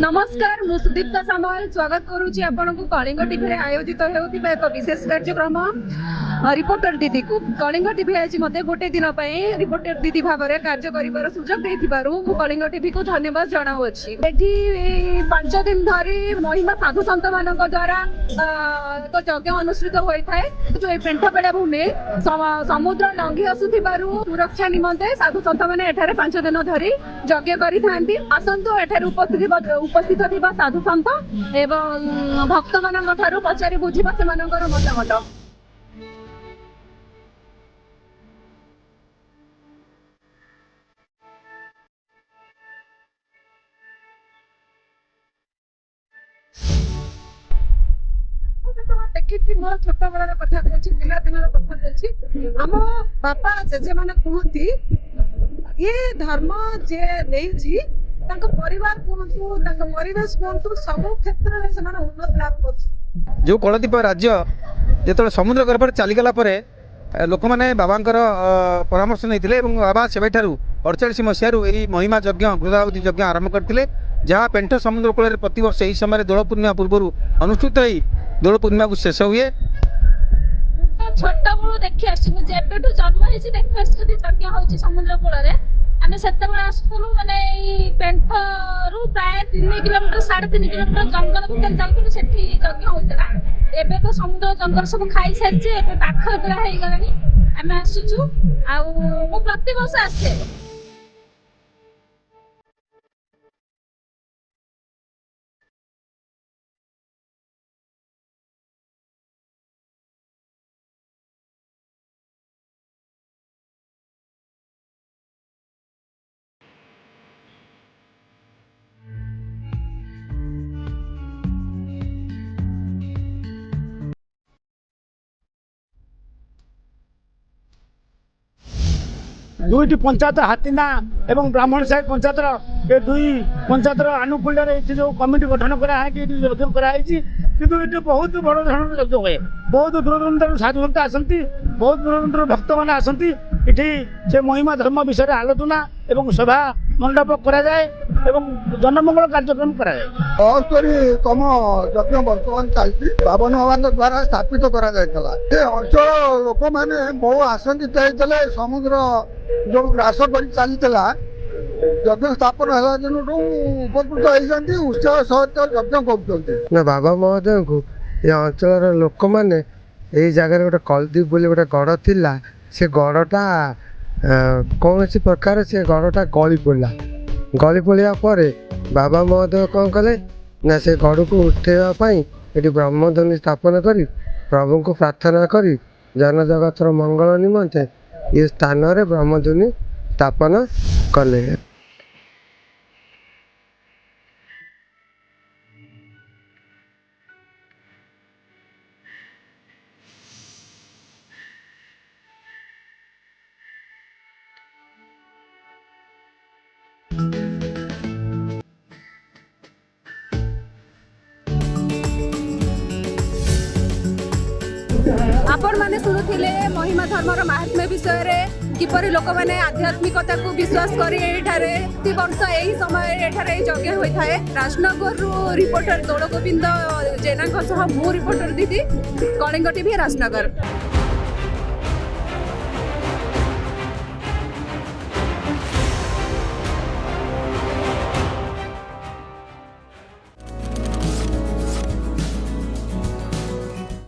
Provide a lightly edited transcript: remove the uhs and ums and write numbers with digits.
नमस्कार मु सुदीप्ता सामल स्वागत करुच्ची आपण को कलिंग टीवी आयोजित होता एक विशेष कार्यक्रम रिपोर्टर दीदी को कलिंग टीवी आज मत गोटे दिन रिपोर्टर दीदी भाव में कार्य कर सुजोग कलिंग टीवी को धन्यवाद जनाऊँगी। 5 दिन धरी महिमा साधु सत मान द्वारा एक यज्ञ अनुष्ठित होता है जो ये पेंठ बेलाभूमि समुद्र लंघी आसुथिबारु सुरक्षा निमंते साधु सत मैंने 5 दिन धरी यज्ञ करि आसतु एठार उपस्थित थिबा साधु सन्त एवं भक्त मानक ठारू पचारि बुझिबा सेमानकर मतामत। देखी मोर छोट बेलार कथा कहछि पिला दिनर कथा कहछि आम बापा जेजे माने कहती ये धर्म जे नेछि तांको परिवार कोनसु तांको परिवेश कोनसु सब क्षेत्र में समान उन्नत लाभ कर जो कलदीप राज्य जो समुद्र गर्भ चलीगला लोक मैंने बाबांकर परामर्श नहीं बाबा से 48 मसीह महिमा यज्ञ गृहाहुति यज्ञ आरंभ करते जहाँ पेंठ समुद्र कूल प्रत वर्ष यही समय दोल पूर्णिमा पूर्व अनुष्ठित हो दोल पूर्णिमा को शेष हुए। छोट बड़ू देखी आसू जेबेठू जन्म होती देखी आसुँ यज्ञ होती समुद्र कूल आम से आसुलू मैंने पेंठ रु प्राय 3 किलोमीटर 3.5 किलोमीटर जंगल भितर जाऊँ से यज्ञ होता एबे तो समुद्र जंगल सब खाई सारी पाख गला आम आसुचु आ प्रति वर्ष आसे। दुईटी पंचायत हातीना एवं ब्राह्मण साहि पंचायत ये दुई पंचायत आनुकूल्य जो कमिटी गठन कराई यज्ञ कराई किंतु ये बहुत बड़ धरण यज्ञ हुए बहुत दूर दूर साधु भक्त आसती बहुत दूर दूर भक्त मैंने आसती इटी से महिमा धर्म विषय आलोचना एवं सभा मंडप कराए जनमंगल कार्यक्रम कराए। तम यज्ञ बर्तमान चलती बावन भवन द्वारा स्थापित अंचल लोक मैंने बहु आशंकित होते समुद्र जो ग्रास कर चली यज्ञ स्थापन है दिन उपकृत होती उत्साह सहित यज्ञ कर बाबा महोदय को ये अंचल लोक मैंने यही जगह गोटे कलदीप बोली गोटे गड़ थिला से गड़टा कौन प्रकार से गड़टा गली पड़ा पर बाबा महोदय कौन कले ना से गड़ को उठेवाई ये ब्रह्मध्वनि स्थापन कर प्रभु को प्रार्थना कर जनजगतर मंगल निमंते ये स्थान रे ब्रह्मध्वनि स्थापन कले। आपण माने शुणुथिले महिमा धर्मर महात्म्य विषय रे किपरि लोक माने आध्यात्मिकता को विश्वास करी एठारे प्रति वर्ष एही समय एठारे यज्ञ होता है। राजनगर रु रिपोर्टर दौड़ गोविंद जेना मु रिपोर्टर दीदी कलिंग टीवी राजनगर।